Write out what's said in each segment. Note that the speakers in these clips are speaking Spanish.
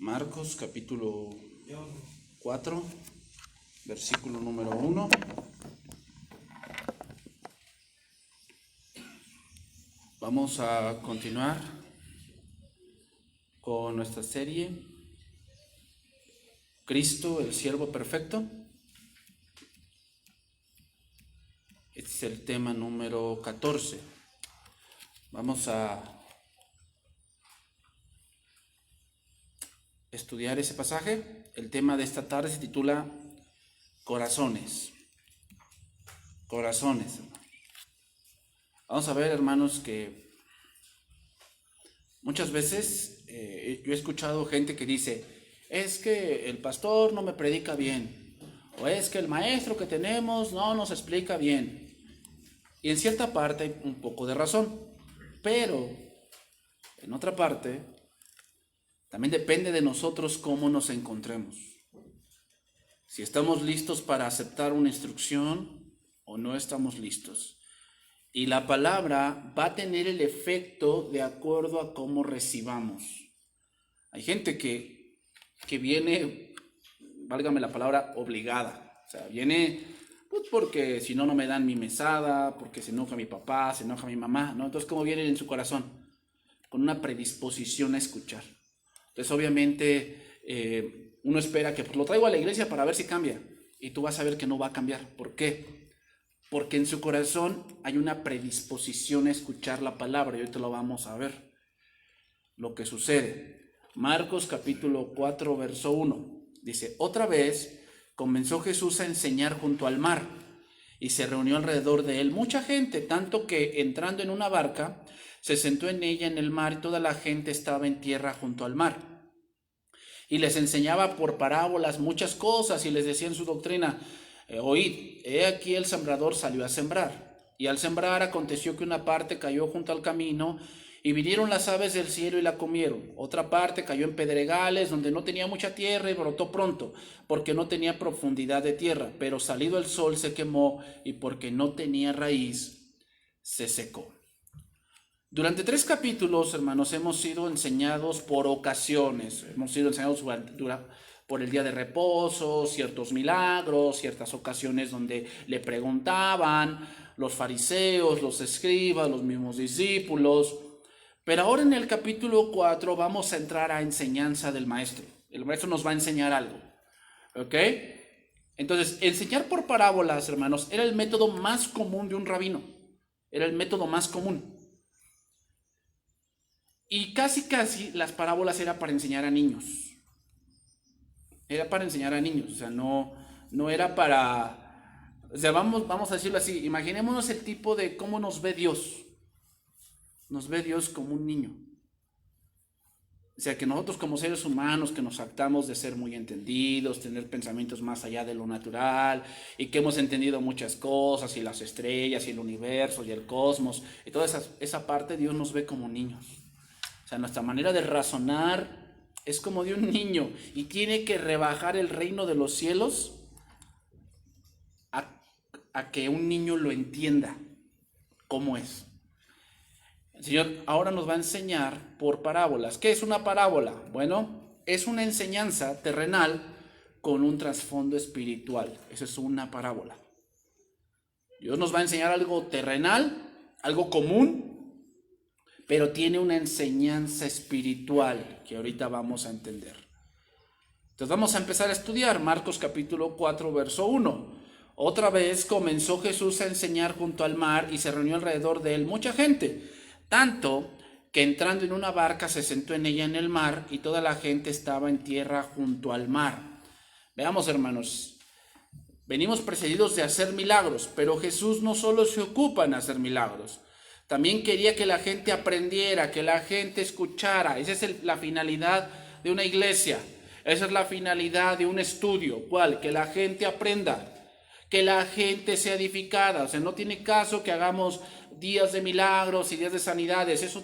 Marcos capítulo 4, versículo número 1. Vamos a continuar con nuestra serie Cristo, el siervo perfecto. Este es el tema número 14. Vamos a estudiar ese pasaje. El tema de esta tarde se titula Corazones. Corazones. Vamos a ver, hermanos, que muchas veces yo he escuchado gente que dice: es que el pastor no me predica bien, o es que el maestro que tenemos no nos explica bien. Y en cierta parte hay un poco de razón, pero en otra parte también depende de nosotros cómo nos encontremos. Si estamos listos para aceptar una instrucción o no estamos listos. Y la palabra va a tener el efecto de acuerdo a cómo recibamos. Hay gente que viene, válgame la palabra, obligada. O sea, viene pues porque si no, no me dan mi mesada, porque se enoja mi papá, se enoja mi mamá, ¿no? Entonces, ¿cómo vienen en su corazón? Con una predisposición a escuchar. Entonces, obviamente, uno espera que pues, lo traigo a la iglesia para ver si cambia. Y tú vas a ver que no va a cambiar. ¿Por qué? Porque en su corazón hay una predisposición a escuchar la palabra. Y ahorita lo vamos a ver. Lo que sucede. Marcos capítulo 4, verso 1. Dice: otra vez comenzó Jesús a enseñar junto al mar. Y se reunió alrededor de él mucha gente, tanto que entrando en una barca, se sentó en ella en el mar y toda la gente estaba en tierra junto al mar. Y les enseñaba por parábolas muchas cosas y les decía en su doctrina: oíd, he aquí el sembrador salió a sembrar. Y al sembrar aconteció que una parte cayó junto al camino y vinieron las aves del cielo y la comieron. Otra parte cayó en pedregales donde no tenía mucha tierra y brotó pronto, porque no tenía profundidad de tierra. Pero salido el sol se quemó y porque no tenía raíz se secó. Durante 3 capítulos, hermanos, hemos sido enseñados por ocasiones. Hemos sido enseñados por el día de reposo, ciertos milagros, ciertas ocasiones donde le preguntaban los fariseos, los escribas, los mismos discípulos. Pero ahora en el capítulo 4 vamos a entrar a enseñanza del maestro. El maestro nos va a enseñar algo. ¿Ok? Entonces, enseñar por parábolas, hermanos, era el método más común de un rabino. Era el método más común. Y casi las parábolas era para enseñar a niños. Era para enseñar a niños, o sea, no era para... O sea, vamos a decirlo así, imaginémonos el tipo de cómo nos ve Dios. Nos ve Dios como un niño. O sea, que nosotros como seres humanos que nos jactamos de ser muy entendidos, tener pensamientos más allá de lo natural, y que hemos entendido muchas cosas, y las estrellas, y el universo, y el cosmos, y toda esa parte, Dios nos ve como niños. O sea, nuestra manera de razonar es como de un niño y tiene que rebajar el reino de los cielos a que un niño lo entienda cómo es. El Señor ahora nos va a enseñar por parábolas. ¿Qué es una parábola? Bueno, es una enseñanza terrenal con un trasfondo espiritual. Eso es una parábola. Dios nos va a enseñar algo terrenal, algo común, pero tiene una enseñanza espiritual que ahorita vamos a entender. Entonces vamos a empezar a estudiar Marcos capítulo 4, verso 1. Otra vez comenzó Jesús a enseñar junto al mar y se reunió alrededor de él mucha gente, tanto que entrando en una barca se sentó en ella en el mar y toda la gente estaba en tierra junto al mar. Veamos, hermanos, venimos precedidos de hacer milagros, pero Jesús no solo se ocupa en hacer milagros. También quería que la gente aprendiera, que la gente escuchara. Esa es la finalidad de una iglesia. Esa es la finalidad de un estudio. ¿Cuál? Que la gente aprenda, que la gente sea edificada. O sea, no tiene caso que hagamos días de milagros y días de sanidades. Eso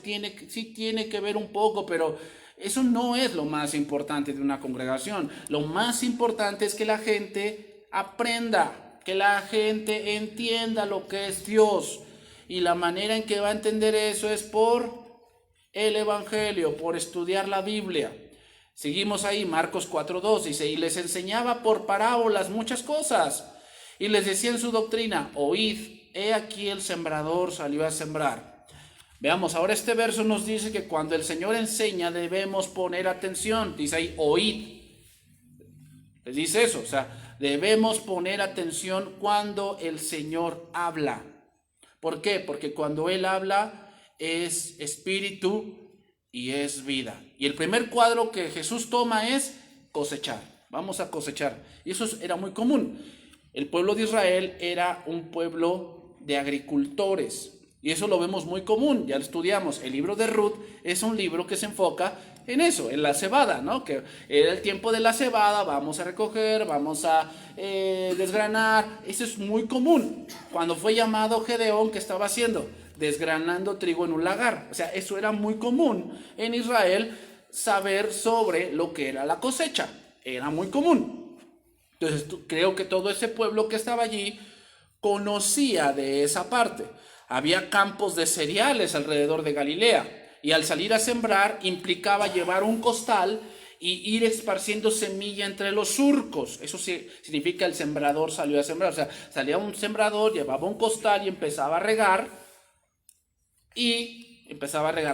sí tiene que ver un poco, pero eso no es lo más importante de una congregación. Lo más importante es que la gente aprenda, que la gente entienda lo que es Dios. Y la manera en que va a entender eso es por el Evangelio, por estudiar la Biblia. Seguimos ahí, Marcos 4:2, dice, y les enseñaba por parábolas muchas cosas, y les decía en su doctrina, oíd, he aquí el sembrador salió a sembrar. Veamos, ahora este verso nos dice que cuando el Señor enseña debemos poner atención, dice ahí, oíd. Les dice eso, o sea, debemos poner atención cuando el Señor habla. ¿Por qué? Porque cuando Él habla es espíritu y es vida. Y el primer cuadro que Jesús toma es cosechar. Vamos a cosechar. Y eso era muy común. El pueblo de Israel era un pueblo de agricultores. Y eso lo vemos muy común, ya lo estudiamos. El libro de Ruth es un libro que se enfoca en eso, en la cebada, ¿no? Que era el tiempo de la cebada, vamos a recoger, vamos a desgranar. Eso es muy común. Cuando fue llamado Gedeón, ¿qué estaba haciendo? Desgranando trigo en un lagar. O sea, eso era muy común en Israel, saber sobre lo que era la cosecha. Era muy común. Entonces, creo que todo ese pueblo que estaba allí conocía de esa parte. Había campos de cereales alrededor de Galilea y al salir a sembrar implicaba llevar un costal y ir esparciendo semilla entre los surcos. Eso significa el sembrador salió a sembrar. O sea, salía un sembrador, llevaba un costal y empezaba a regar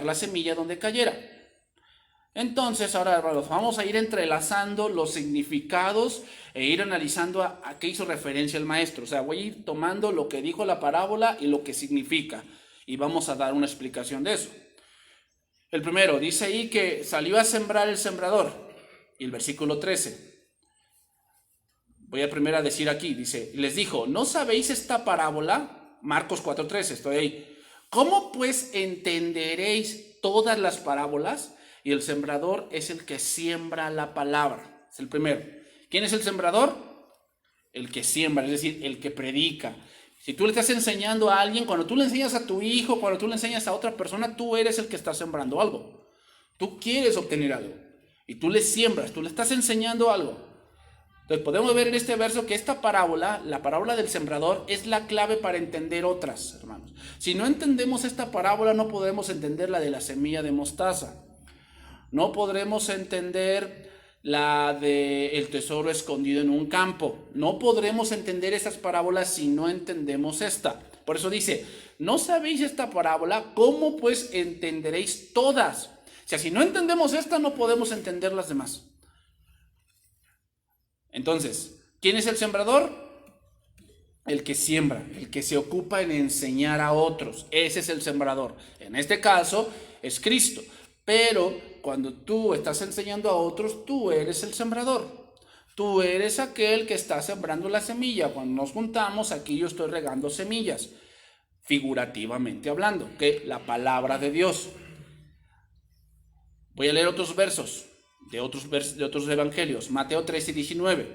la semilla donde cayera. Entonces, ahora vamos a ir entrelazando los significados e ir analizando a qué hizo referencia el maestro. O sea, voy a ir tomando lo que dijo la parábola y lo que significa. Y vamos a dar una explicación de eso. El primero, dice ahí que salió a sembrar el sembrador. Y el versículo 13. Voy a primero a decir aquí, dice, les dijo, ¿no sabéis esta parábola? Marcos 4:13, estoy ahí. ¿Cómo pues entenderéis todas las parábolas? Y el sembrador es el que siembra la palabra. Es el primero. ¿Quién es el sembrador? El que siembra, es decir, el que predica. Si tú le estás enseñando a alguien, cuando tú le enseñas a tu hijo, cuando tú le enseñas a otra persona, tú eres el que está sembrando algo. Tú quieres obtener algo. Y tú le siembras, tú le estás enseñando algo. Entonces podemos ver en este verso que esta parábola, la parábola del sembrador, es la clave para entender otras, hermanos. Si no entendemos esta parábola, no podremos entender la de la semilla de mostaza. No podremos entender la de el tesoro escondido en un campo. No podremos entender esas parábolas si no entendemos esta. Por eso dice, ¿no sabéis esta parábola? ¿Cómo pues entenderéis todas? O sea, si no entendemos esta, no podemos entender las demás. Entonces, ¿quién es el sembrador? El que siembra, el que se ocupa en enseñar a otros. Ese es el sembrador. En este caso, es Cristo. Pero cuando tú estás enseñando a otros, tú eres el sembrador. Tú eres aquel que está sembrando la semilla. Cuando nos juntamos, aquí yo estoy regando semillas, figurativamente hablando, que la palabra de Dios. Voy a leer otros versos de otros evangelios. Mateo 13:19.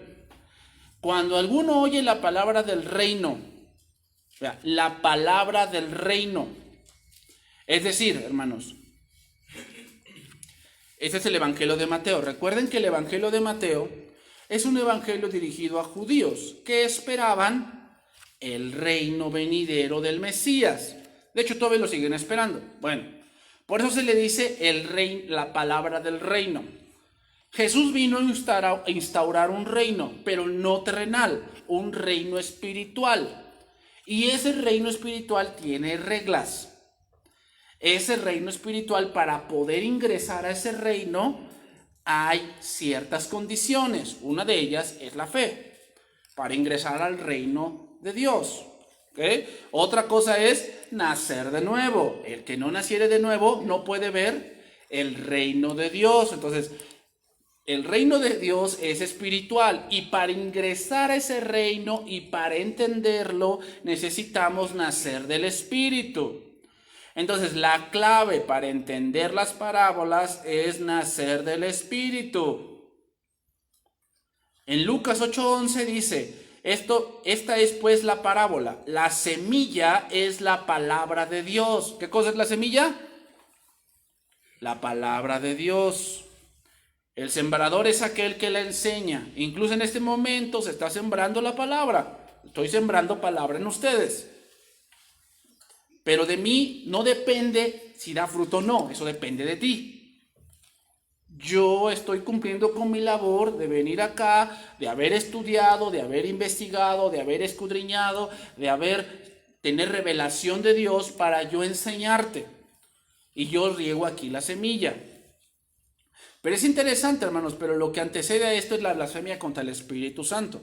Cuando alguno oye la palabra del reino, la palabra del reino, es decir, hermanos, este es el Evangelio de Mateo. Recuerden que el Evangelio de Mateo es un evangelio dirigido a judíos que esperaban el reino venidero del Mesías. De hecho, todavía lo siguen esperando. Bueno, por eso se le dice la palabra del reino. Jesús vino a instaurar un reino, pero no terrenal, un reino espiritual. Y ese reino espiritual tiene reglas. Ese reino espiritual, para poder ingresar a ese reino, hay ciertas condiciones. Una de ellas es la fe, para ingresar al reino de Dios. ¿Okay? Otra cosa es nacer de nuevo. El que no naciere de nuevo no puede ver el reino de Dios. Entonces, el reino de Dios es espiritual y para ingresar a ese reino y para entenderlo necesitamos nacer del Espíritu. Entonces, la clave para entender las parábolas es nacer del Espíritu. En Lucas 8:11 dice, esta es pues la parábola. La semilla es la palabra de Dios. ¿Qué cosa es la semilla? La palabra de Dios. El sembrador es aquel que la enseña. Incluso en este momento se está sembrando la palabra. Estoy sembrando palabra en ustedes. Pero de mí no depende si da fruto o no. Eso depende de ti. Yo estoy cumpliendo con mi labor de venir acá, de haber estudiado, de haber investigado, de haber escudriñado, tener revelación de Dios para yo enseñarte. Y yo riego aquí la semilla. Pero es interesante, hermanos, pero lo que antecede a esto es la blasfemia contra el Espíritu Santo.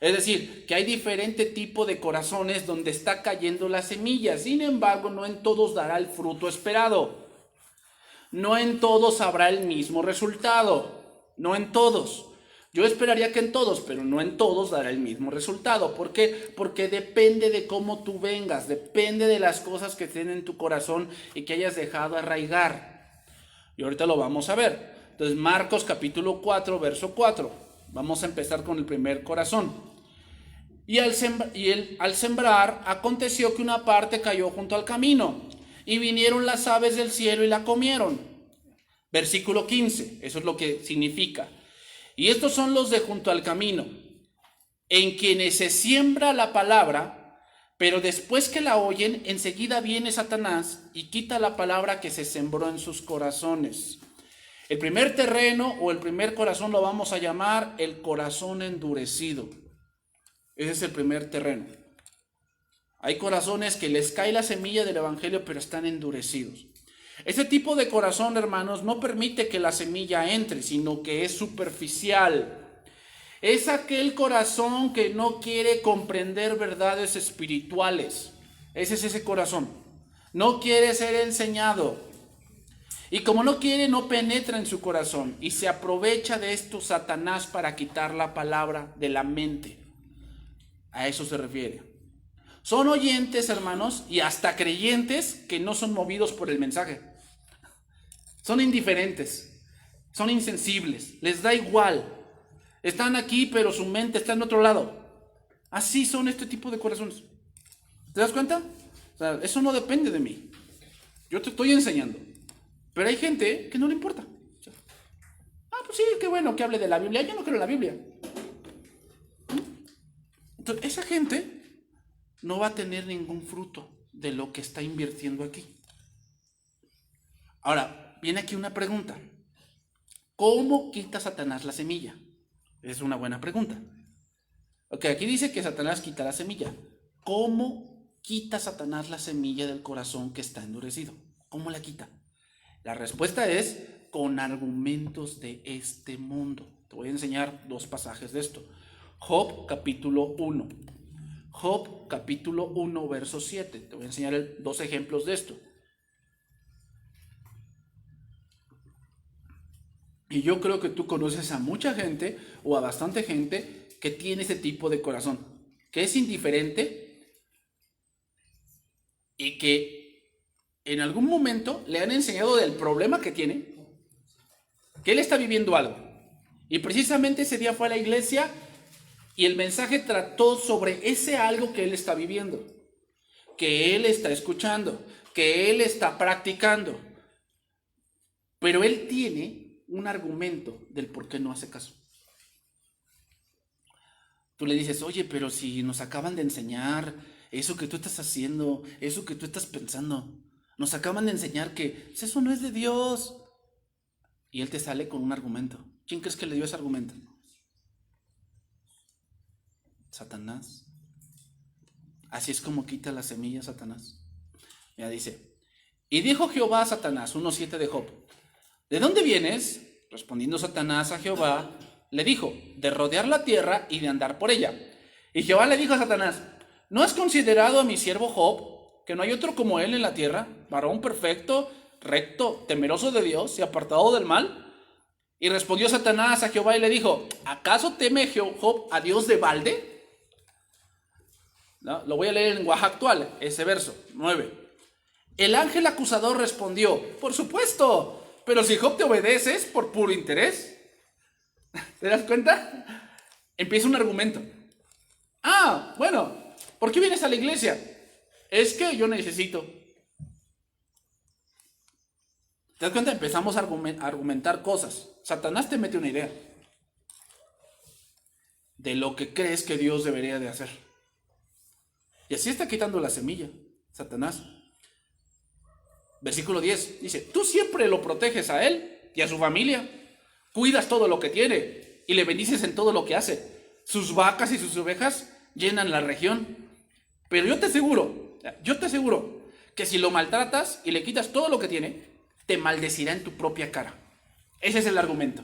Es decir, que hay diferente tipo de corazones donde está cayendo la semilla. Sin embargo, no en todos dará el fruto esperado. No en todos habrá el mismo resultado. No en todos. Yo esperaría que en todos, pero no en todos dará el mismo resultado. ¿Por qué? Porque depende de cómo tú vengas, depende de las cosas que estén en tu corazón y que hayas dejado arraigar. Y ahorita lo vamos a ver. Entonces, Marcos capítulo 4, verso 4. Vamos a empezar con el primer corazón. Y al sembrar, aconteció que una parte cayó junto al camino, y vinieron las aves del cielo y la comieron. Versículo 15, eso es lo que significa. Y estos son los de junto al camino, en quienes se siembra la palabra, pero después que la oyen, enseguida viene Satanás y quita la palabra que se sembró en sus corazones. El primer terreno o el primer corazón lo vamos a llamar el corazón endurecido. Ese es el primer terreno. Hay corazones que les cae la semilla del evangelio, pero están endurecidos. Este tipo de corazón, hermanos, no permite que la semilla entre, sino que es superficial. Es aquel corazón que no quiere comprender verdades espirituales. Ese es ese corazón. No quiere ser enseñado. Y como no quiere, no penetra en su corazón. Y se aprovecha de esto Satanás para quitar la palabra de la mente. A eso se refiere. Son oyentes, hermanos, y hasta creyentes que no son movidos por el mensaje. Son indiferentes, son insensibles, les da igual. Están aquí, pero su mente está en otro lado. Así son este tipo de corazones. ¿Te das cuenta? O sea, eso no depende de mí. Yo te estoy enseñando. Pero hay gente que no le importa. O sea, pues sí, qué bueno que hable de la Biblia. Yo no creo en la Biblia. Entonces, esa gente no va a tener ningún fruto de lo que está invirtiendo aquí. Ahora, viene aquí una pregunta. ¿Cómo quita Satanás la semilla? Es una buena pregunta. Ok, aquí dice que Satanás quita la semilla. ¿Cómo quita Satanás la semilla del corazón que está endurecido? ¿Cómo la quita? La respuesta es con argumentos de este mundo. Te voy a enseñar dos pasajes de esto. Job capítulo 1. Job capítulo 1, verso 7. Te voy a enseñar dos ejemplos de esto. Y yo creo que tú conoces a mucha gente o a bastante gente que tiene ese tipo de corazón, que es indiferente y que en algún momento le han enseñado del problema que tiene, que él está viviendo algo. Y precisamente ese día fue a la iglesia y el mensaje trató sobre ese algo que él está viviendo, que él está escuchando, que él está practicando. Pero él tiene un argumento del por qué no hace caso. Tú le dices, oye, pero si nos acaban de enseñar eso que tú estás haciendo, eso que tú estás pensando, nos acaban de enseñar que eso no es de Dios. Y él te sale con un argumento. ¿Quién crees que le dio ese argumento? Satanás. Así es como quita la semilla Satanás. Ya dice, y dijo Jehová a Satanás, 1:7 de Job, ¿de dónde vienes? Respondiendo Satanás a Jehová, le dijo, de rodear la tierra y de andar por ella. Y Jehová le dijo a Satanás, ¿no has considerado a mi siervo Job, que no hay otro como él en la tierra, varón perfecto, recto, temeroso de Dios y apartado del mal? Y respondió Satanás a Jehová y le dijo, ¿acaso teme Job a Dios de balde? ¿No? Lo voy a leer en lenguaje actual, ese verso, 9. El ángel acusador respondió, por supuesto, pero si Job te obedece es por puro interés. ¿Te das cuenta? Empieza un argumento. Bueno, ¿por qué vienes a la iglesia? Es que yo necesito. ¿Te das cuenta? Empezamos a argumentar cosas. Satanás te mete una idea de lo que crees que Dios debería de hacer. Y así está quitando la semilla, Satanás. Versículo 10 dice, tú siempre lo proteges a él y a su familia, cuidas todo lo que tiene y le bendices en todo lo que hace. Sus vacas y sus ovejas llenan la región. Pero yo te aseguro que si lo maltratas y le quitas todo lo que tiene, te maldecirá en tu propia cara. Ese es el argumento.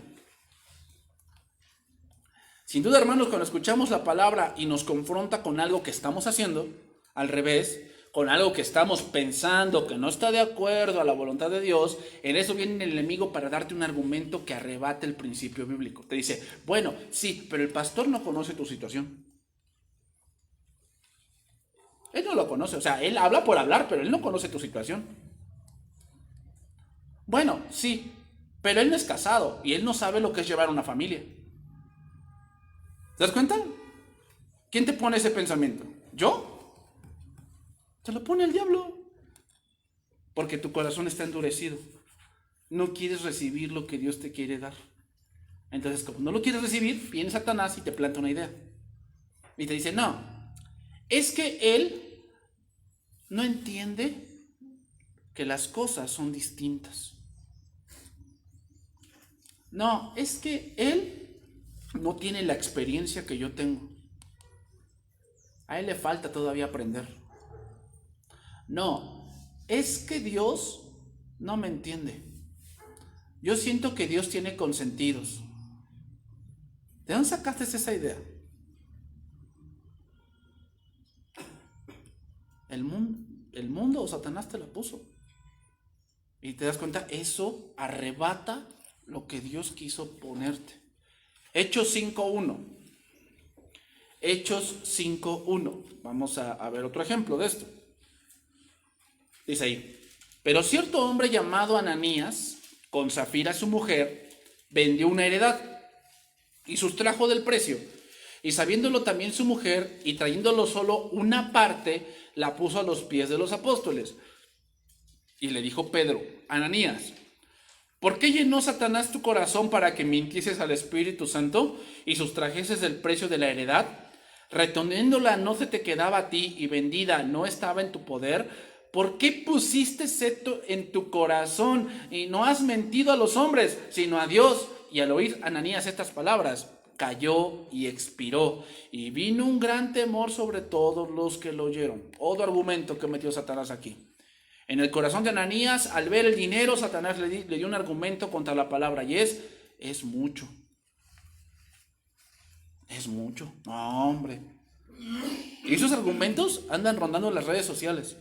Sin duda, hermanos, cuando escuchamos la palabra y nos confronta con algo que estamos haciendo, al revés, con algo que estamos pensando que no está de acuerdo a la voluntad de Dios, en eso viene el enemigo para darte un argumento que arrebate el principio bíblico. Te dice, bueno, sí, pero el pastor no conoce tu situación. Él no lo conoce, o sea, él habla por hablar, pero él no conoce tu situación. Bueno, sí, pero él no es casado y él no sabe lo que es llevar una familia. ¿Te das cuenta? ¿Quién te pone ese pensamiento? ¿Yo? Te lo pone el diablo. Porque tu corazón está endurecido. No quieres recibir lo que Dios te quiere dar. Entonces, como no lo quieres recibir, viene Satanás y te planta una idea. Y te dice, no, es que él no entiende que las cosas son distintas. No, es que él no tiene la experiencia que yo tengo. A él le falta todavía aprender. No, es que Dios no me entiende. Yo siento que Dios tiene consentidos. ¿De dónde sacaste esa idea? El mundo o Satanás te la puso. Y te das cuenta, eso arrebata lo que Dios quiso ponerte. Hechos 5.1. Hechos 5.1. Vamos a ver otro ejemplo de esto. Dice ahí, pero cierto hombre llamado Ananías, con Zafira su mujer, vendió una heredad y sustrajo del precio. Y sabiéndolo también su mujer, y trayéndolo solo una parte, la puso a los pies de los apóstoles. Y le dijo Pedro, Ananías, ¿por qué llenó Satanás tu corazón para que mintieses al Espíritu Santo y sustrajeses el precio de la heredad? Reteniéndola no se te quedaba a ti y vendida no estaba en tu poder. ¿Por qué pusiste esto en tu corazón y no has mentido a los hombres, sino a Dios? Y al oír Ananías estas palabras, cayó y expiró. Y vino un gran temor sobre todos los que lo oyeron. Otro argumento que metió Satanás aquí. En el corazón de Ananías, al ver el dinero, Satanás le dio un argumento contra la palabra y es mucho. Es mucho. No, hombre. Y esos argumentos andan rondando en las redes sociales.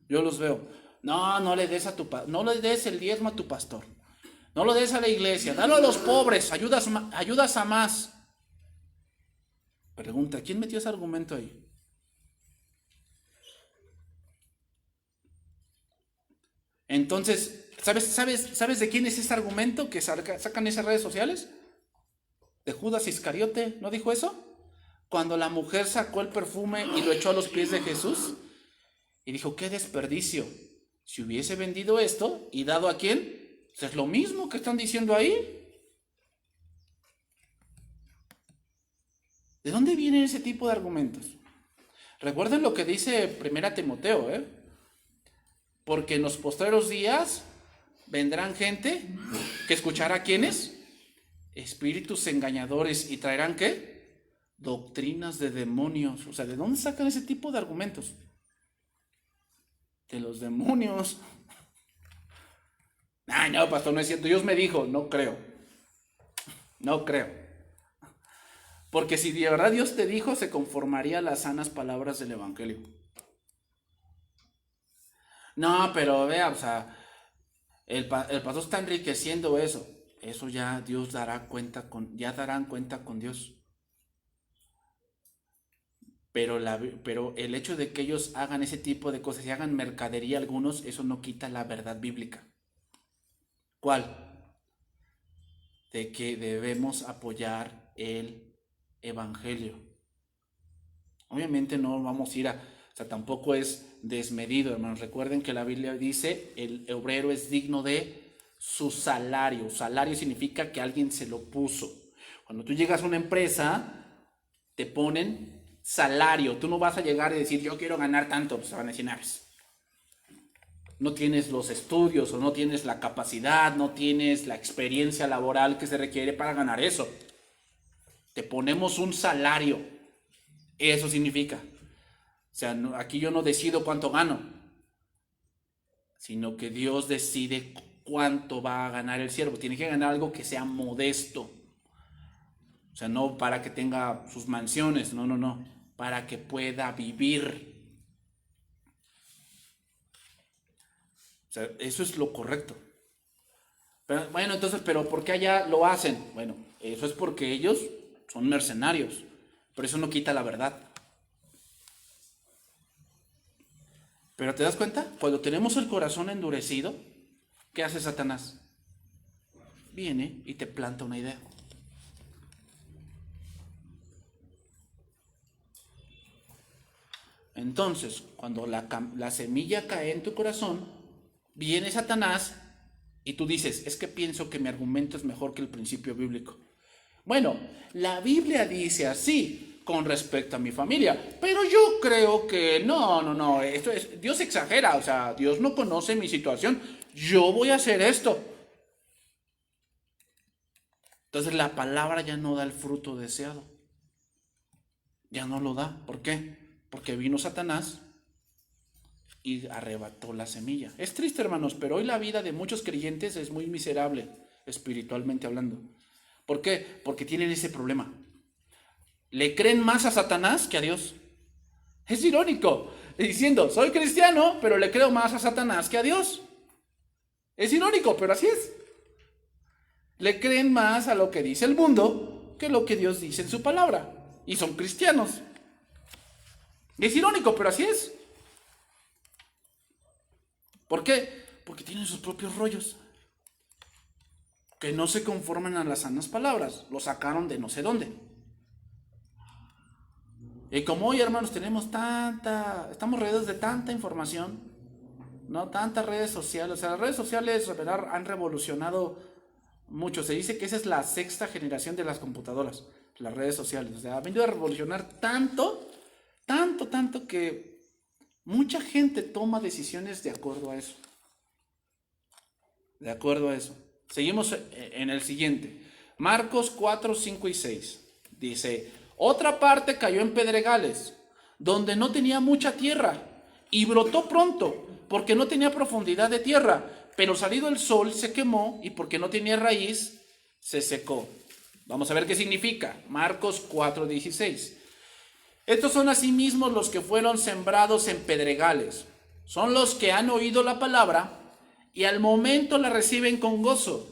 Yo los veo. No le des no le des el diezmo a tu pastor. No lo des a la iglesia. Dalo a los pobres. Ayudas a más. Pregunta, ¿quién metió ese argumento ahí? Entonces, ¿sabes de quién es ese argumento que sacan esas redes sociales? De Judas Iscariote, ¿no dijo eso? Cuando la mujer sacó el perfume y lo echó a los pies de Jesús y dijo, qué desperdicio. Si hubiese vendido esto y dado a quién, pues es lo mismo que están diciendo ahí. ¿De dónde vienen ese tipo de argumentos? Recuerden lo que dice 1 Timoteo, porque en los postreros días vendrán gente que escuchará a ¿quiénes? Espíritus engañadores y traerán ¿qué? Doctrinas de demonios. O sea, ¿de dónde sacan ese tipo de argumentos? De los demonios. Ay, no, pastor, no es cierto. Dios me dijo, no creo. No creo. Porque si de verdad Dios te dijo, se conformaría a las sanas palabras del Evangelio. No, pero vea, o sea, el pastor está enriqueciendo eso. Eso ya Dios darán cuenta con Dios. Pero el hecho de que ellos hagan ese tipo de cosas y hagan mercadería algunos, eso no quita la verdad bíblica. ¿Cuál? De que debemos apoyar el Evangelio. Obviamente no vamos a ir o sea, tampoco es desmedido, hermanos. Recuerden que la Biblia dice, el obrero es digno de su salario. Salario significa que alguien se lo puso. Cuando tú llegas a una empresa, te ponen salario. Tú no vas a llegar y decir, yo quiero ganar tanto. Pues te van a decir, pues, no tienes los estudios o no tienes la capacidad, no tienes la experiencia laboral que se requiere para ganar eso. Te ponemos un salario. Eso significa. O sea, aquí yo no decido cuánto gano, sino que Dios decide cuánto va a ganar el siervo. Tiene que ganar algo que sea modesto. O sea, no para que tenga sus mansiones, no, para que pueda vivir. O sea, eso es lo correcto. Pero, bueno, entonces, ¿pero por qué allá lo hacen? Bueno, eso es porque ellos son mercenarios, pero eso no quita la verdad. Pero ¿te das cuenta? Cuando tenemos el corazón endurecido, ¿qué hace Satanás? Viene y te planta una idea. Entonces, cuando la semilla cae en tu corazón, viene Satanás y tú dices, es que pienso que mi argumento es mejor que el principio bíblico. Bueno, la Biblia dice así con respecto a mi familia, pero yo creo que no, esto es, Dios exagera, o sea, Dios no conoce mi situación, yo voy a hacer esto. Entonces la palabra ya no da el fruto deseado, ya no lo da. ¿Por qué? Porque vino Satanás y arrebató la semilla. Es triste, hermanos, pero hoy la vida de muchos creyentes es muy miserable, espiritualmente hablando. ¿Por qué? Porque tienen ese problema. Le creen más a Satanás que a Dios. Es irónico, diciendo, soy cristiano, pero le creo más a Satanás que a Dios. Es irónico, pero así es. Le creen más a lo que dice el mundo que lo que Dios dice en su palabra. Y son cristianos. Es irónico, pero así es. ¿Por qué? Porque tienen sus propios rollos, que no se conforman a las sanas palabras. Lo sacaron de no sé dónde. Y como hoy, hermanos, estamos rodeados de tanta información, ¿no? Tantas redes sociales. O sea, las redes sociales, ¿verdad?, han revolucionado mucho. Se dice que esa es la 6ª generación de las computadoras, las redes sociales. O sea, ha venido a revolucionar tanto que mucha gente toma decisiones de acuerdo a eso. De acuerdo a eso. Seguimos en el siguiente. Marcos 4, 5 y 6. Dice, otra parte cayó en pedregales, donde no tenía mucha tierra, y brotó pronto, porque no tenía profundidad de tierra, pero salido el sol se quemó, y porque no tenía raíz, se secó. Vamos a ver qué significa. Marcos 4, 16. Estos son asimismo los que fueron sembrados en pedregales. Son los que han oído la palabra y al momento la reciben con gozo,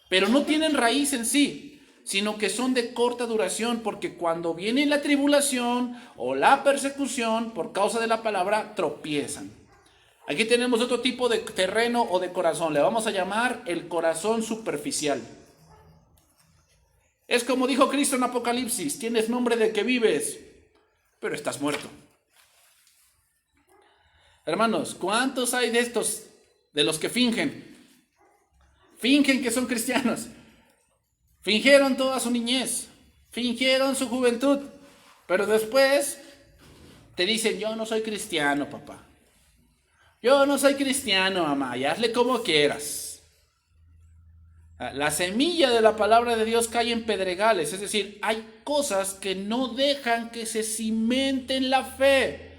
pero no tienen raíz en sí, sino que son de corta duración, porque cuando viene la tribulación o la persecución por causa de la palabra, tropiezan. Aquí tenemos otro tipo de terreno o de corazón. Le vamos a llamar el corazón superficial. Es como dijo Cristo en Apocalipsis, tienes nombre de que vives, pero estás muerto. Hermanos, ¿cuántos hay de estos, de los que fingen? Fingen que son cristianos. Fingieron toda su niñez, fingieron su juventud, pero después te dicen, yo no soy cristiano, papá. Yo no soy cristiano, mamá, y hazle como quieras. La semilla de la palabra de Dios cae en pedregales, es decir, hay cosas que no dejan que se cimenten la fe.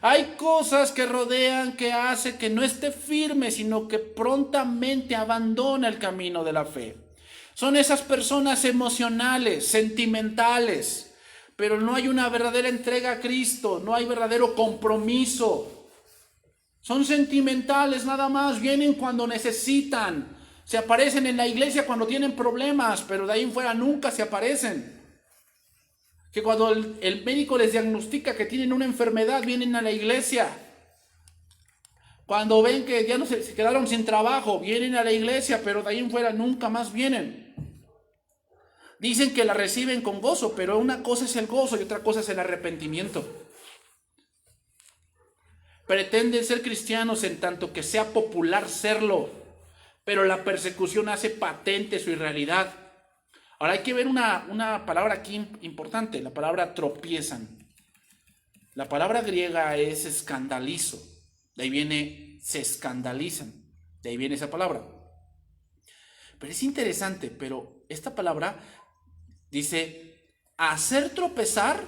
Hay cosas que rodean, que hace que no esté firme, sino que prontamente abandona el camino de la fe. Son esas personas emocionales, sentimentales, pero no hay una verdadera entrega a Cristo, no hay verdadero compromiso. Son sentimentales nada más, vienen cuando necesitan. Se aparecen en la iglesia cuando tienen problemas, pero de ahí en fuera nunca se aparecen. Que cuando el médico les diagnostica que tienen una enfermedad, vienen a la iglesia. Cuando ven que ya no se quedaron sin trabajo, vienen a la iglesia, pero de ahí en fuera nunca más vienen. Dicen que la reciben con gozo, pero una cosa es el gozo y otra cosa es el arrepentimiento. Pretenden ser cristianos en tanto que sea popular serlo, pero la persecución hace patente su irrealidad. Ahora hay que ver una palabra aquí importante, la palabra tropiezan. La palabra griega es escandalizo. De ahí viene, se escandalizan. De ahí viene esa palabra. Pero es interesante, pero esta palabra dice hacer tropezar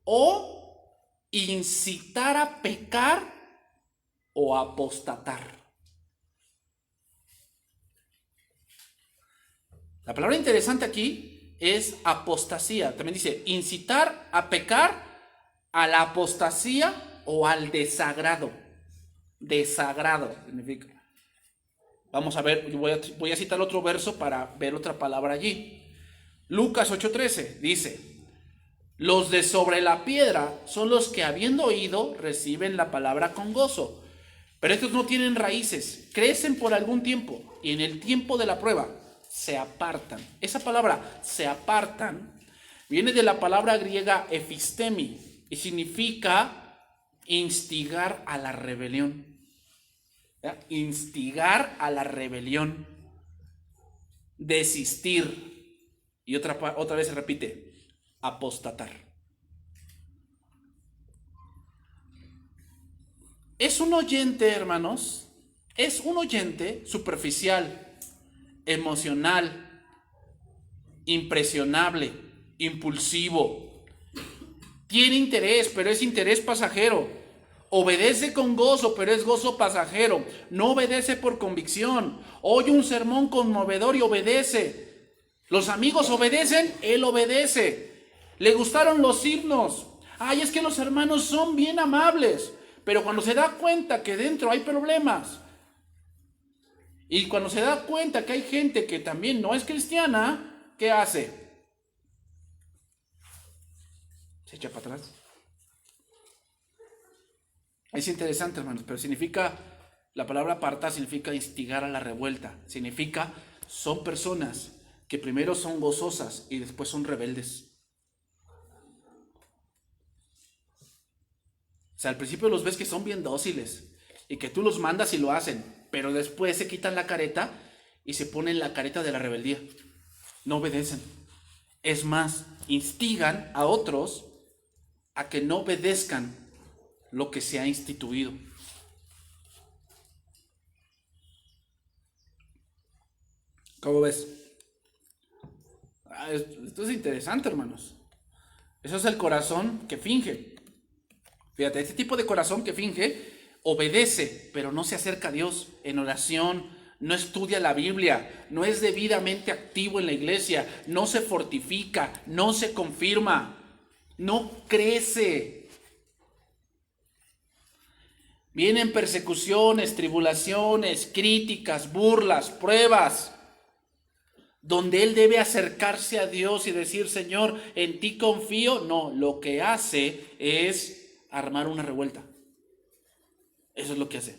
o incitar a pecar o apostatar. La palabra interesante aquí es apostasía. También dice incitar a pecar, a la apostasía o al desagrado. Desagrado significa. Vamos a ver, voy a citar otro verso para ver otra palabra allí. Lucas 8:13 dice: los de sobre la piedra son los que, habiendo oído, reciben la palabra con gozo. Pero estos no tienen raíces, crecen por algún tiempo y en el tiempo de la prueba se apartan. Esa palabra, se apartan, viene de la palabra griega epistemi y significa instigar a la rebelión. ¿Ya? Instigar a la rebelión, desistir. Y otra vez se repite, apostatar. Es un oyente, hermanos, es un oyente superficial, emocional, impresionable, impulsivo. Tiene interés, pero es interés pasajero. Obedece con gozo, pero es gozo pasajero. No obedece por convicción. Oye un sermón conmovedor y obedece. Los amigos obedecen, él obedece. Le gustaron los himnos. Ay, es que los hermanos son bien amables. Pero cuando se da cuenta que dentro hay problemas, y cuando se da cuenta que hay gente que también no es cristiana, ¿qué hace? Se echa para atrás. Es interesante, hermanos, pero significa, la palabra apartar significa instigar a la revuelta. Significa, son personas que primero son gozosas y después son rebeldes. O sea, al principio los ves que son bien dóciles y que tú los mandas y lo hacen, pero después se quitan la careta y se ponen la careta de la rebeldía. No obedecen. Es más, instigan a otros a que no obedezcan lo que se ha instituido. ¿Cómo ves? Esto es interesante, hermanos. Eso es el corazón que finge. Fíjate, este tipo de corazón que finge obedece, pero no se acerca a Dios en oración, no estudia la Biblia, no es debidamente activo en la iglesia, no se fortifica, no se confirma, no crece. Vienen persecuciones, tribulaciones, críticas, burlas, pruebas, donde él debe acercarse a Dios y decir: Señor, en ti confío. No, lo que hace es armar una revuelta. Eso es lo que hace.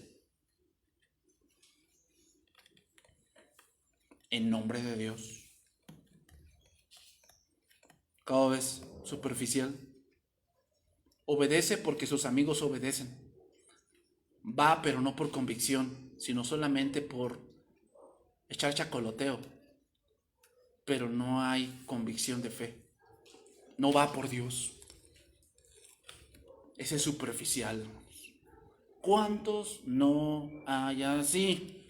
En nombre de Dios. ¿Cómo ves? Superficial. Obedece porque sus amigos obedecen. Va, pero no por convicción, sino solamente por echar chacoloteo. Pero no hay convicción de fe. No va por Dios. Ese es superficial. ¿Cuántos no hay así?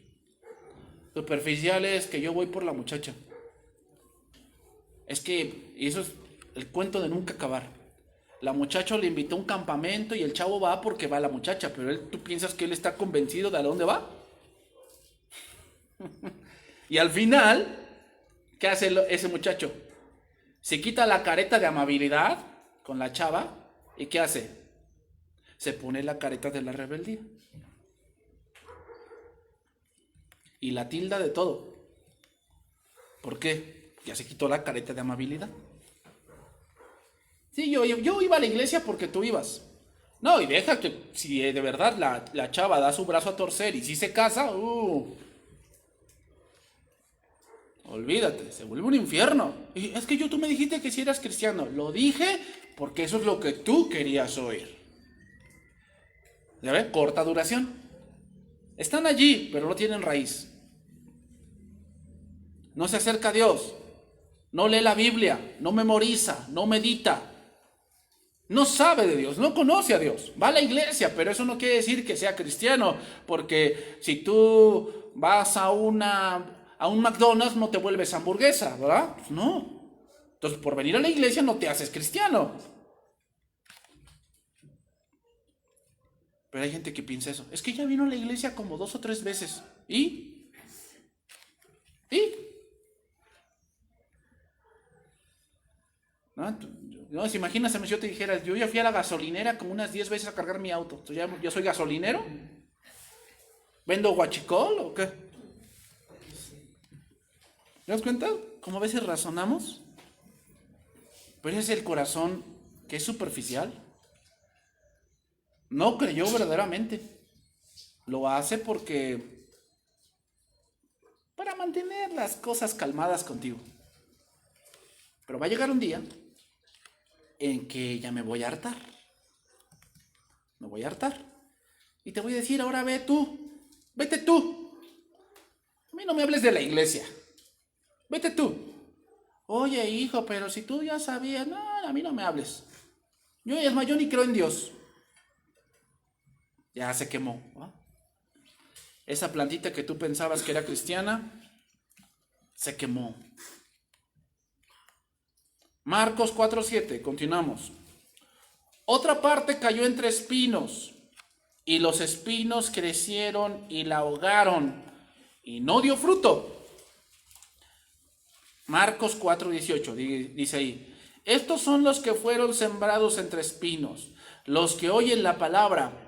Superficial es que yo voy por la muchacha. Es que eso es el cuento de nunca acabar. La muchacha le invitó a un campamento y el chavo va porque va la muchacha, pero tú piensas que él está convencido de a dónde va. Y al final, ¿qué hace ese muchacho? Se quita la careta de amabilidad con la chava y ¿qué hace? Se pone la careta de la rebeldía. Y la tilda de todo. ¿Por qué? Ya se quitó la careta de amabilidad. Sí, yo iba a la iglesia porque tú ibas. No, y deja que si de verdad la chava da su brazo a torcer y si se casa, olvídate, se vuelve un infierno. Y es que tú me dijiste que si eras cristiano. Lo dije porque eso es lo que tú querías oír. ¿Ya ves? Corta duración. Están allí, pero no tienen raíz. No se acerca a Dios. No lee la Biblia. No memoriza. No medita. No sabe de Dios, no conoce a Dios. Va a la iglesia, pero eso no quiere decir que sea cristiano, porque si tú vas a un McDonald's no te vuelves hamburguesa, ¿verdad? Pues no. Entonces, por venir a la iglesia no te haces cristiano. Pero hay gente que piensa eso. Es que ya vino a la iglesia como 2 o 3 veces. ¿Y? ¿No? No, si imagínate si yo te dijera, yo ya fui a la gasolinera como unas 10 veces a cargar mi auto. Entonces, ¿yo soy gasolinero? ¿Vendo guachicol o qué? ¿Te das cuenta? ¿Cómo a veces razonamos? Pero ese es el corazón que es superficial. No creyó verdaderamente. Lo hace porque para mantener las cosas calmadas contigo. Pero va a llegar un día en que ya me voy a hartar. Me voy a hartar. Y te voy a decir, ahora vete tú. A mí no me hables de la iglesia. Vete tú. Oye, hijo, pero si tú ya sabías, no, a mí no me hables. Es más, yo ni creo en Dios. Ya se quemó, ¿no? Esa plantita que tú pensabas que era cristiana, se quemó. Marcos 4:7, continuamos. Otra parte cayó entre espinos, y los espinos crecieron y la ahogaron, y no dio fruto. Marcos 4:18, dice ahí. Estos son los que fueron sembrados entre espinos, los que oyen la palabra,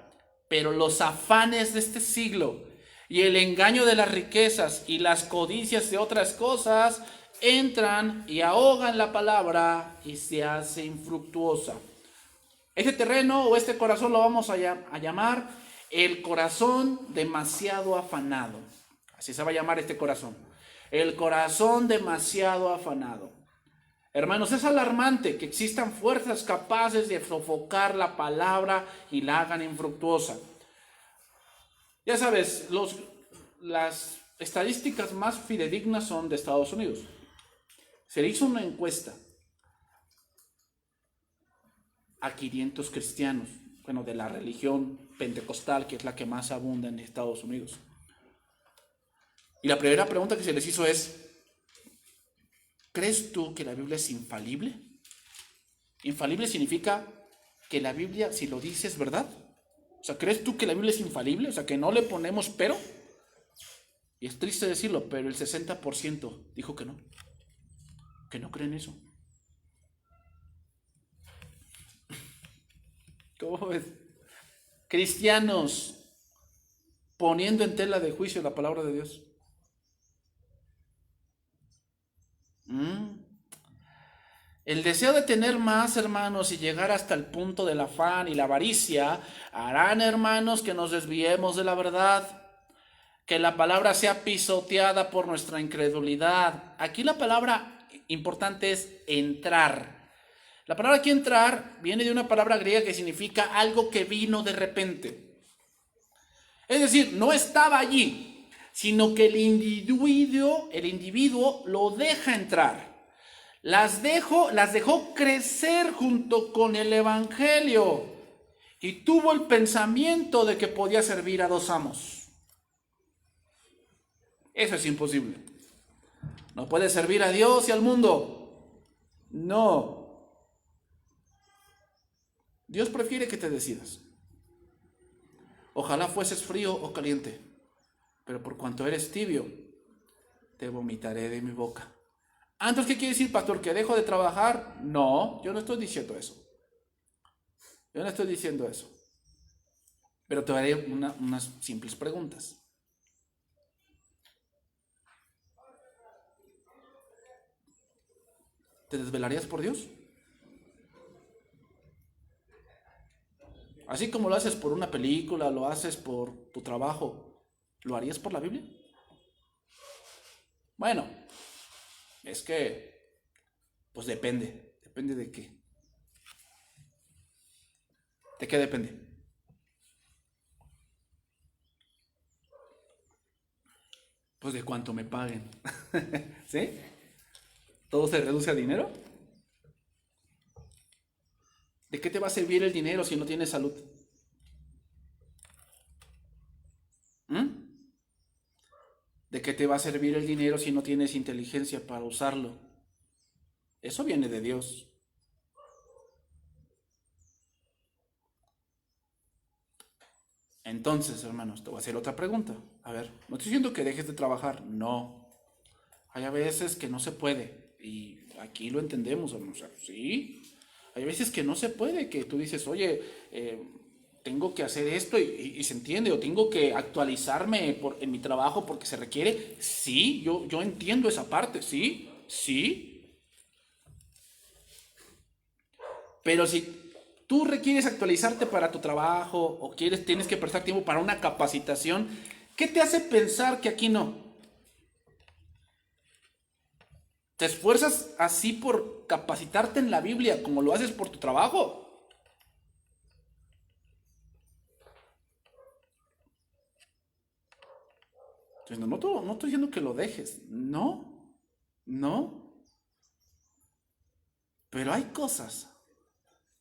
pero los afanes de este siglo y el engaño de las riquezas y las codicias de otras cosas entran y ahogan la palabra y se hace infructuosa. Este terreno o este corazón lo vamos a llamar el corazón demasiado afanado. Así se va a llamar este corazón. El corazón demasiado afanado. Hermanos, es alarmante que existan fuerzas capaces de sofocar la palabra y la hagan infructuosa. Ya sabes, las estadísticas más fidedignas son de Estados Unidos. Se le hizo una encuesta a 500 cristianos, de la religión pentecostal, que es la que más abunda en Estados Unidos. Y la primera pregunta que se les hizo es, ¿crees tú que la Biblia es infalible? Infalible significa que la Biblia, si lo dice, es verdad. O sea, ¿crees tú que la Biblia es infalible? O sea, que no le ponemos pero. Y es triste decirlo, pero el 60% dijo que no creen eso. ¿Cómo ves? Cristianos poniendo en tela de juicio la palabra de Dios. El deseo de tener más, hermanos, y llegar hasta el punto del afán y la avaricia harán, hermanos, que nos desviemos de la verdad, que la palabra sea pisoteada por nuestra incredulidad. Aquí la palabra importante es entrar. La palabra aquí entrar viene de una palabra griega que significa algo que vino de repente. Es decir, no estaba allí, sino que el individuo lo deja entrar. Las dejó crecer junto con el evangelio y tuvo el pensamiento de que podía servir a 2 amos. Eso es imposible. No puede servir a Dios y al mundo. No. Dios prefiere que te decidas. Ojalá fueses frío o caliente, pero por cuanto eres tibio, te vomitaré de mi boca. Entonces, ¿qué quiere decir, pastor? ¿Que dejo de trabajar? No, yo no estoy diciendo eso. Yo no estoy diciendo eso. Pero te haré unas simples preguntas. ¿Te desvelarías por Dios? Así como lo haces por una película, lo haces por tu trabajo, ¿lo harías por la Biblia? Bueno, es que, pues depende de qué. ¿De qué depende? Pues de cuánto me paguen. ¿Sí? ¿Todo se reduce a dinero? ¿De qué te va a servir el dinero si no tienes salud? ¿Mm? ¿De qué te va a servir el dinero si no tienes inteligencia para usarlo? Eso viene de Dios. Entonces, hermanos, te voy a hacer otra pregunta. A ver, no estoy diciendo que dejes de trabajar, no. Hay a veces que no se puede, y aquí lo entendemos, hermanos. O sea, sí, hay veces que no se puede, que tú dices, oye, tengo que hacer esto y se entiende, o tengo que actualizarme en mi trabajo porque se requiere. Sí, yo entiendo esa parte, sí, sí. Pero si tú requieres actualizarte para tu trabajo o tienes que prestar tiempo para una capacitación, ¿qué te hace pensar que aquí no? ¿Te esfuerzas así por capacitarte en la Biblia como lo haces por tu trabajo? Entonces, no estoy diciendo que lo dejes, no, no, pero hay cosas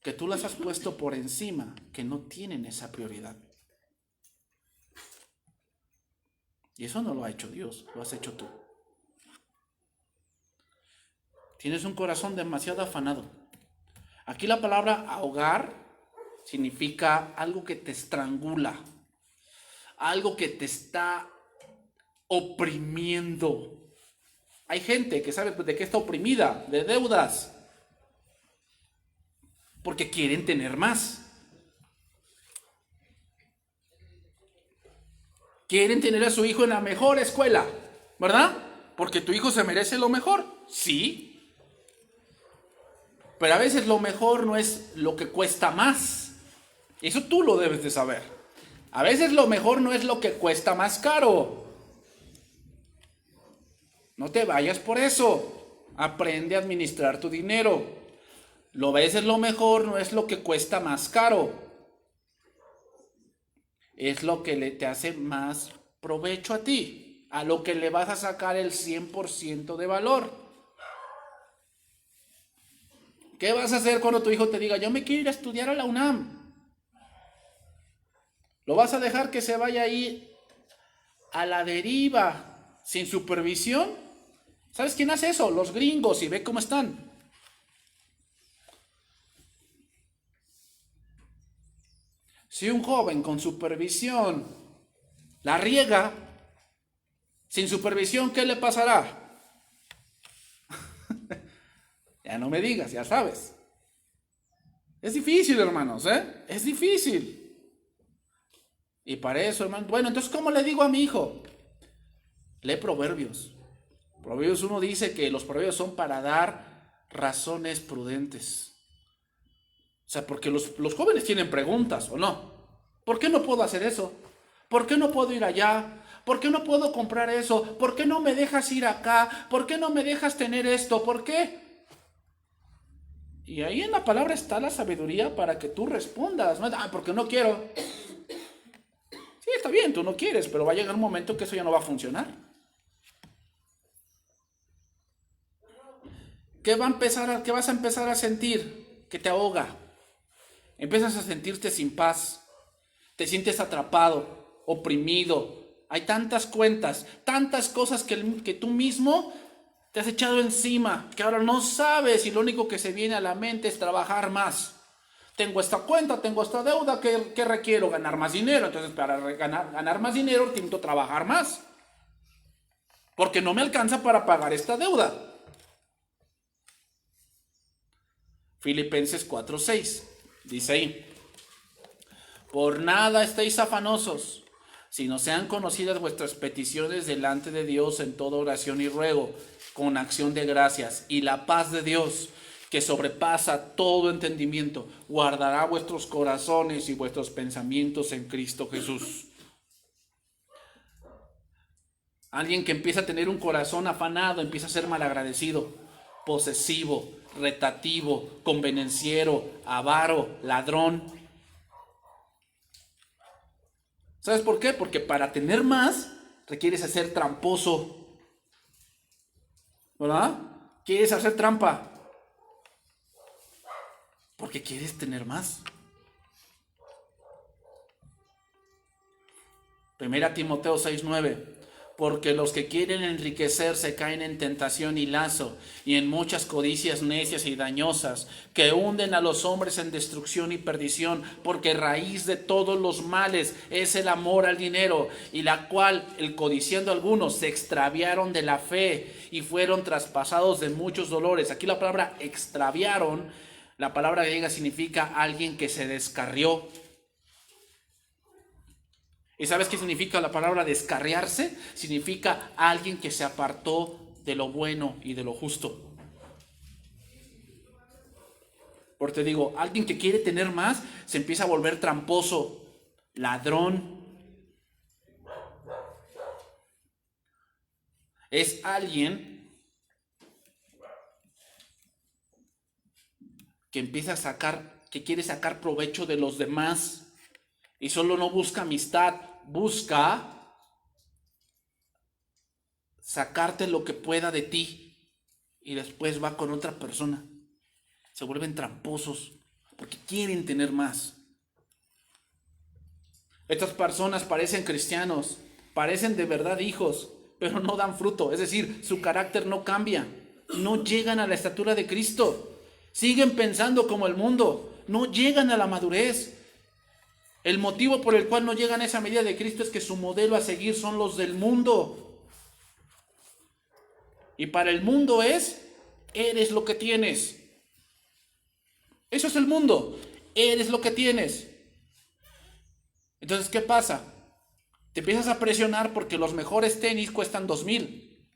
que tú las has puesto por encima que no tienen esa prioridad. Y eso no lo ha hecho Dios, lo has hecho tú. Tienes un corazón demasiado afanado. Aquí la palabra ahogar significa algo que te estrangula, algo que te está oprimiendo. Hay gente que sabe de qué está oprimida, de deudas, porque quieren tener más. Quieren tener a su hijo en la mejor escuela, ¿verdad? Porque tu hijo se merece lo mejor, sí. Pero a veces lo mejor no es lo que cuesta más. Eso tú lo debes de saber. A veces lo mejor no es lo que cuesta más caro. No te vayas por eso. Aprende a administrar tu dinero. Lo veces lo mejor no es lo que cuesta más caro. Es lo que te hace más provecho a ti. A lo que le vas a sacar el 100% de valor. ¿Qué vas a hacer cuando tu hijo te diga, yo me quiero ir a estudiar a la UNAM? ¿Lo vas a dejar que se vaya ahí a la deriva sin supervisión? ¿Sabes quién hace eso? Los gringos, y ve cómo están. Si un joven con supervisión la riega, sin supervisión, ¿qué le pasará? Ya no me digas, ya sabes. Es difícil, hermanos, ¿eh? Es difícil. Y para eso, hermano, bueno, entonces, ¿cómo le digo a mi hijo? Lee Proverbios. Proverbios 1 dice que los proverbios son para dar razones prudentes. O sea, porque los jóvenes tienen preguntas, ¿o no? ¿Por qué no puedo hacer eso? ¿Por qué no puedo ir allá? ¿Por qué no puedo comprar eso? ¿Por qué no me dejas ir acá? ¿Por qué no me dejas tener esto? ¿Por qué? Y ahí en la palabra está la sabiduría para que tú respondas. No, porque no quiero. Sí, está bien, tú no quieres, pero va a llegar un momento que eso ya no va a funcionar. ¿Qué vas a empezar a sentir? Que te ahoga. Empiezas a sentirte sin paz. Te sientes atrapado, oprimido. Hay tantas cuentas, tantas cosas que tú mismo te has echado encima, que ahora no sabes y lo único que se viene a la mente es trabajar más. Tengo esta cuenta, tengo esta deuda, ¿qué requiero? Ganar más dinero. Entonces, para ganar más dinero, tengo que trabajar más. Porque no me alcanza para pagar esta deuda. Filipenses 4:6 dice ahí: por nada estéis afanosos, sino sean conocidas vuestras peticiones delante de Dios en toda oración y ruego, con acción de gracias, y la paz de Dios, que sobrepasa todo entendimiento, guardará vuestros corazones y vuestros pensamientos en Cristo Jesús. Alguien que empieza a tener un corazón afanado, empieza a ser malagradecido, posesivo, retativo, convenenciero, avaro, ladrón. ¿Sabes por qué? Porque para tener más requieres hacer tramposo, ¿verdad? Quieres hacer trampa. porque quieres tener más. 1 Timoteo 6:9. Porque los que quieren enriquecerse caen en tentación y lazo, y en muchas codicias necias y dañosas, que hunden a los hombres en destrucción y perdición, porque raíz de todos los males es el amor al dinero, y la cual, el codiciando algunos, se extraviaron de la fe y fueron traspasados de muchos dolores. Aquí la palabra extraviaron, la palabra griega significa alguien que se descarrió. ¿Y sabes qué significa la palabra descarriarse? Significa alguien que se apartó de lo bueno y de lo justo. Porque te digo, alguien que quiere tener más se empieza a volver tramposo, ladrón. Es alguien que empieza a sacar, que quiere sacar provecho de los demás. Y solo no busca amistad, busca sacarte lo que pueda de ti. Y después va con otra persona. Se vuelven tramposos porque quieren tener más. Estas personas parecen cristianos, parecen de verdad hijos, pero no dan fruto. Es decir, su carácter no cambia. No llegan a la estatura de Cristo. Siguen pensando como el mundo. No llegan a la madurez. El motivo por el cual no llegan a esa medida de Cristo es que su modelo a seguir son los del mundo. Y para el mundo eres lo que tienes. Eso es el mundo, eres lo que tienes. Entonces, ¿qué pasa? Te empiezas a presionar porque los mejores tenis cuestan 2,000.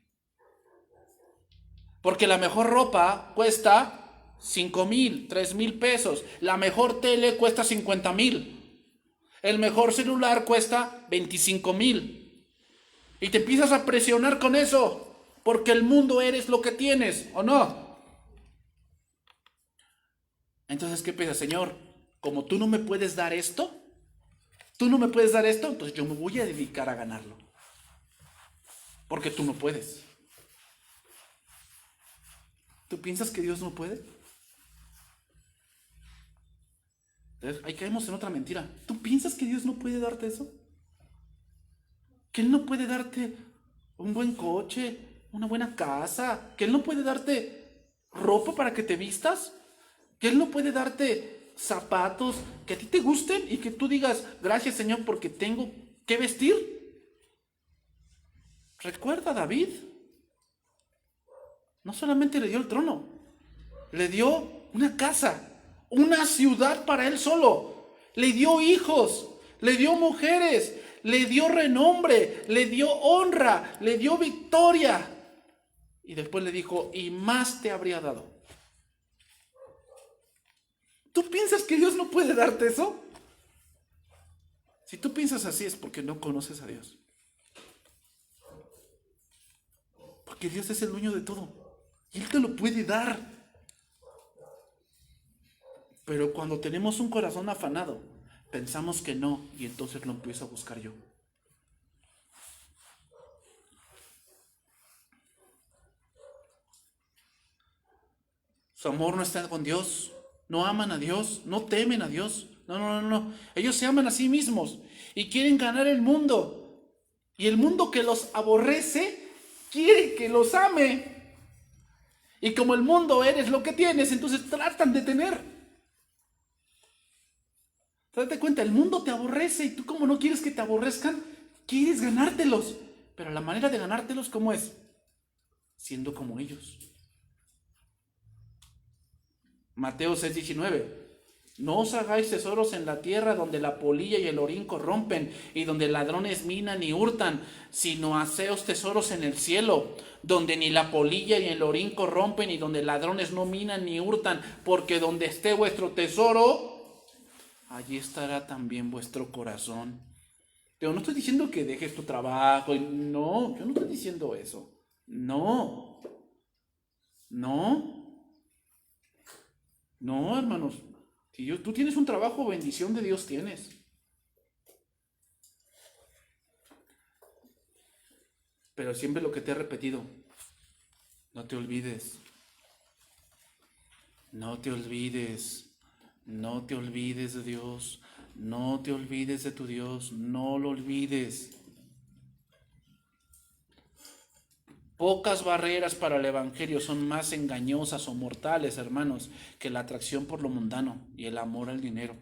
Porque la mejor ropa cuesta 5,000, 3,000 pesos. La mejor tele cuesta 50,000. El mejor celular cuesta 25,000. Y te empiezas a presionar con eso, porque el mundo eres lo que tienes, ¿o no? Entonces, ¿qué piensas, Señor? Como tú no me puedes dar esto, entonces yo me voy a dedicar a ganarlo. Porque tú no puedes. ¿Tú piensas que Dios no puede? Entonces, ahí caemos en otra mentira. ¿Tú piensas que Dios no puede darte eso? Que Él no puede darte un buen coche, una buena casa, que Él no puede darte ropa para que te vistas, que Él no puede darte zapatos que a ti te gusten y que tú digas, gracias Señor porque tengo que vestir. Recuerda a David, no solamente le dio el trono, le dio una casa, una ciudad para él solo, le dio hijos, le dio mujeres, le dio renombre, le dio honra, le dio victoria. Y después le dijo, y más te habría dado. ¿Tú piensas que Dios no puede darte eso? Si tú piensas así es porque no conoces a Dios. Porque Dios es el dueño de todo. Y Él te lo puede dar. Pero cuando tenemos un corazón afanado, pensamos que no, y entonces lo empiezo a buscar yo. Su amor no está con Dios, no aman a Dios, no temen a Dios. No. Ellos se aman a sí mismos y quieren ganar el mundo. Y el mundo que los aborrece quiere que los ame. Y como el mundo eres lo que tienes, entonces tratan de tener. Date cuenta, el mundo te aborrece y tú como no quieres que te aborrezcan, quieres ganártelos. Pero la manera de ganártelos, ¿cómo es? Siendo como ellos. Mateo 6:19. No os hagáis tesoros en la tierra donde la polilla y el orín corrompen y donde ladrones minan y hurtan, sino haceos tesoros en el cielo, donde ni la polilla y el orín corrompen y donde ladrones no minan ni hurtan, porque donde esté vuestro tesoro, allí estará también vuestro corazón. Pero no estoy diciendo que dejes tu trabajo. No, yo no estoy diciendo eso. No, hermanos. Si tú tienes un trabajo, bendición de Dios tienes. Pero siempre lo que te he repetido, no te olvides. No te olvides. No te olvides de Dios, no te olvides de tu Dios, no lo olvides. Pocas barreras para el Evangelio son más engañosas o mortales, hermanos, que la atracción por lo mundano y el amor al dinero.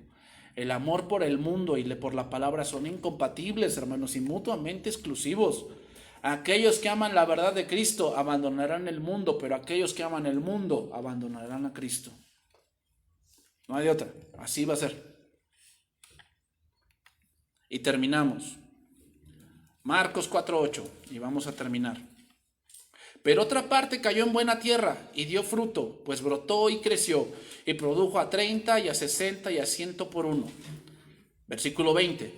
El amor por el mundo y por la palabra son incompatibles, hermanos, y mutuamente exclusivos. Aquellos que aman la verdad de Cristo abandonarán el mundo, pero aquellos que aman el mundo abandonarán a Cristo. No hay de otra, así va a ser. Y terminamos. Marcos 4:8, y vamos a terminar. Pero otra parte cayó en buena tierra y dio fruto, pues brotó y creció, y produjo a 30 y a 60 y a 100 por uno. Versículo 20.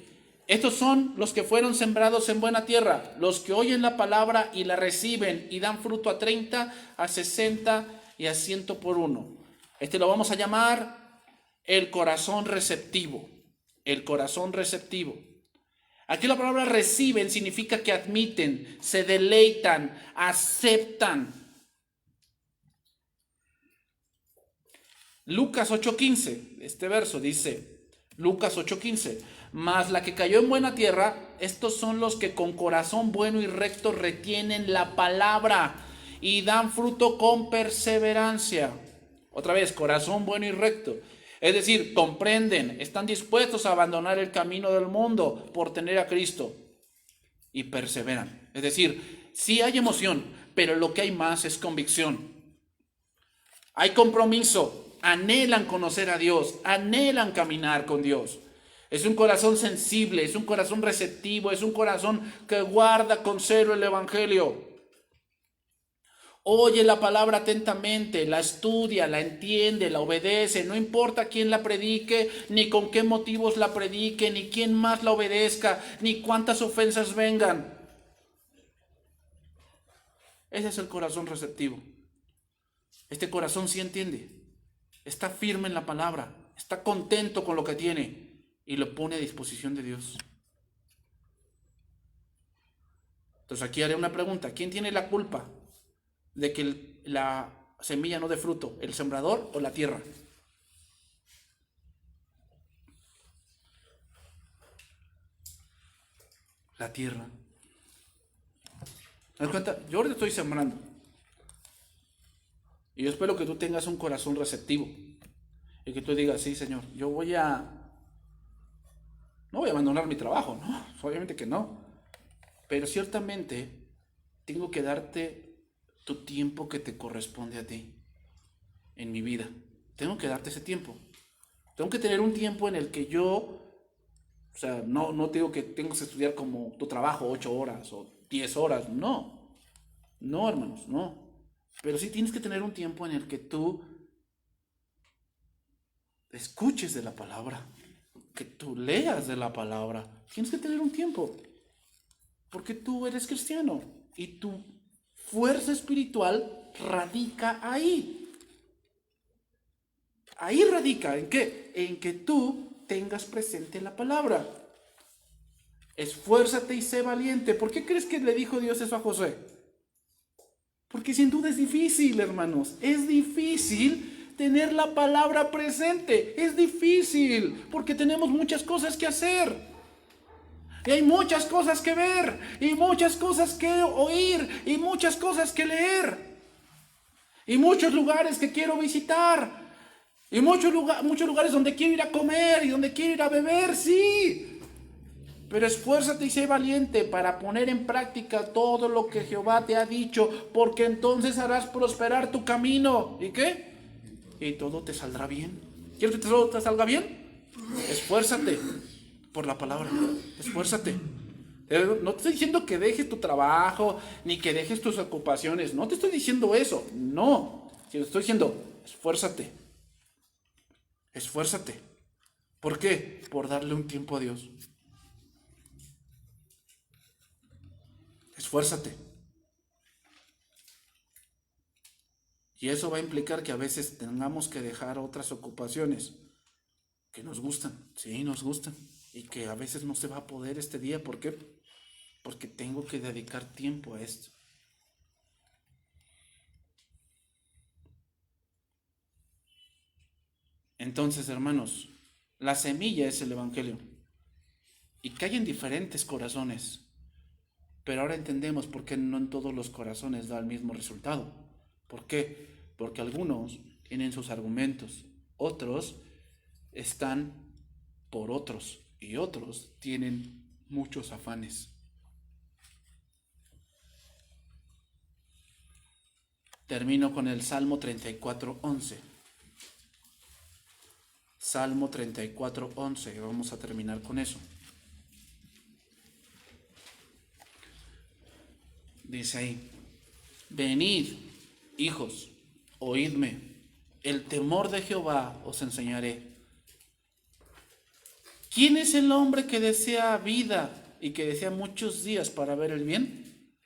Estos son los que fueron sembrados en buena tierra, los que oyen la palabra y la reciben y dan fruto a 30, a 60 y a 100 por uno. Este lo vamos a llamar el corazón receptivo. El corazón receptivo. Aquí la palabra reciben significa que admiten, se deleitan, aceptan. Lucas 8:15, este verso dice, Lucas 8:15, mas la que cayó en buena tierra, estos son los que con corazón bueno y recto retienen la palabra y dan fruto con perseverancia. Otra vez, corazón bueno y recto. Es decir, comprenden, están dispuestos a abandonar el camino del mundo por tener a Cristo y perseveran. Es decir, sí hay emoción, pero lo que hay más es convicción. Hay compromiso, anhelan conocer a Dios, anhelan caminar con Dios. Es un corazón sensible, es un corazón receptivo, es un corazón que guarda con celo el Evangelio. Oye la palabra atentamente, la estudia, la entiende, la obedece, no importa quién la predique, ni con qué motivos la predique, ni quién más la obedezca, ni cuántas ofensas vengan. Ese es el corazón receptivo. Este corazón sí entiende, está firme en la palabra, está contento con lo que tiene y lo pone a disposición de Dios. Entonces aquí haré una pregunta, ¿quién tiene la culpa de que la semilla no dé fruto, el sembrador o la tierra? La tierra. ¿Te das cuenta? Yo ahorita estoy sembrando y yo espero que tú tengas un corazón receptivo y que tú digas, sí, Señor, yo no voy a abandonar mi trabajo, no, obviamente que no, pero ciertamente tengo que darte tu tiempo que te corresponde a ti en mi vida. Tengo que darte ese tiempo. Tengo que tener un tiempo en el que yo, o sea, no te digo que tengo que estudiar como tu trabajo 8 horas o 10 horas, no, hermanos, no. Pero sí tienes que tener un tiempo en el que tú escuches de la palabra, que tú leas de la palabra. Tienes que tener un tiempo, porque tú eres cristiano y tu fuerza espiritual radica ahí. Ahí radica, ¿en qué? En que tú tengas presente la palabra. Esfuérzate y sé valiente. ¿Por qué crees que le dijo Dios eso a Josué? Porque sin duda es difícil, hermanos. Es difícil tener la palabra presente. Es difícil porque tenemos muchas cosas que hacer. Y hay muchas cosas que ver. Y muchas cosas que oír. Y muchas cosas que leer. Y muchos lugares que quiero visitar. Y muchos lugares donde quiero ir a comer y donde quiero ir a beber, sí. Pero esfuérzate y sé valiente para poner en práctica todo lo que Jehová te ha dicho, porque entonces harás prosperar tu camino. ¿Y qué? Y todo te saldrá bien. ¿Quieres que todo te salga bien? Esfuérzate por la palabra. Esfuérzate. No te estoy diciendo que dejes tu trabajo, ni que dejes tus ocupaciones. No te estoy diciendo eso. No. Te estoy diciendo, esfuérzate. Esfuérzate. ¿Por qué? Por darle un tiempo a Dios. Esfuérzate. Y eso va a implicar que a veces tengamos que dejar otras ocupaciones que nos gustan. Sí, nos gustan. Y que a veces no se va a poder este día. ¿Por qué? Porque tengo que dedicar tiempo a esto. Entonces, hermanos, la semilla es el Evangelio. Y cae en diferentes corazones. Pero ahora entendemos por qué no en todos los corazones da el mismo resultado. ¿Por qué? Porque algunos tienen sus argumentos, otros están por otros y otros tienen muchos afanes. Termino con el Salmo 34:11. Salmo 34:11. Vamos a terminar con eso. Dice ahí: venid, hijos, oídme, el temor de Jehová os enseñaré. ¿Quién es el hombre que desea vida y que desea muchos días para ver el bien?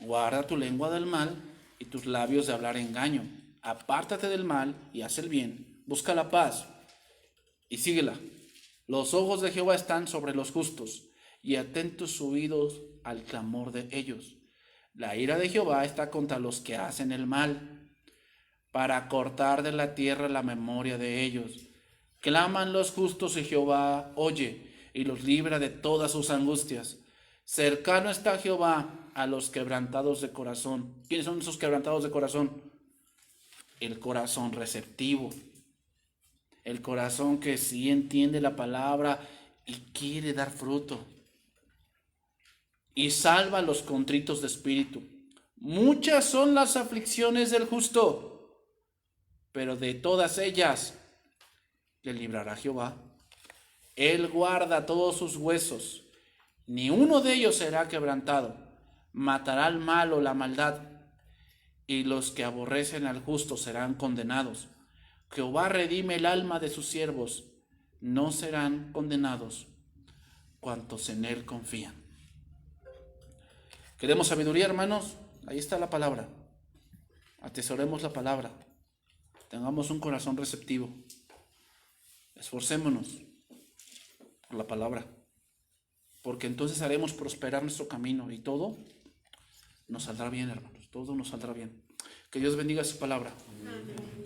Guarda tu lengua del mal y tus labios de hablar engaño. Apártate del mal y haz el bien. Busca la paz y síguela. Los ojos de Jehová están sobre los justos y atentos sus oídos al clamor de ellos. La ira de Jehová está contra los que hacen el mal, para cortar de la tierra la memoria de ellos. Claman los justos y Jehová oye y los libra de todas sus angustias. Cercano está Jehová a los quebrantados de corazón. ¿Quiénes son esos quebrantados de corazón? El corazón receptivo, el corazón que sí entiende la palabra y quiere dar fruto. Y salva a los contritos de espíritu. Muchas son las aflicciones del justo, pero de todas ellas le librará Jehová. Él guarda todos sus huesos, ni uno de ellos será quebrantado. Matará al malo la maldad, y los que aborrecen al justo serán condenados. Jehová redime el alma de sus siervos, no serán condenados cuantos en él confían. ¿Queremos sabiduría, hermanos? Ahí está la palabra. Atesoremos la palabra. Tengamos un corazón receptivo. Esforcémonos por la palabra, porque entonces haremos prosperar nuestro camino y todo nos saldrá bien, hermanos. Todo nos saldrá bien. Que Dios bendiga su palabra. Amén.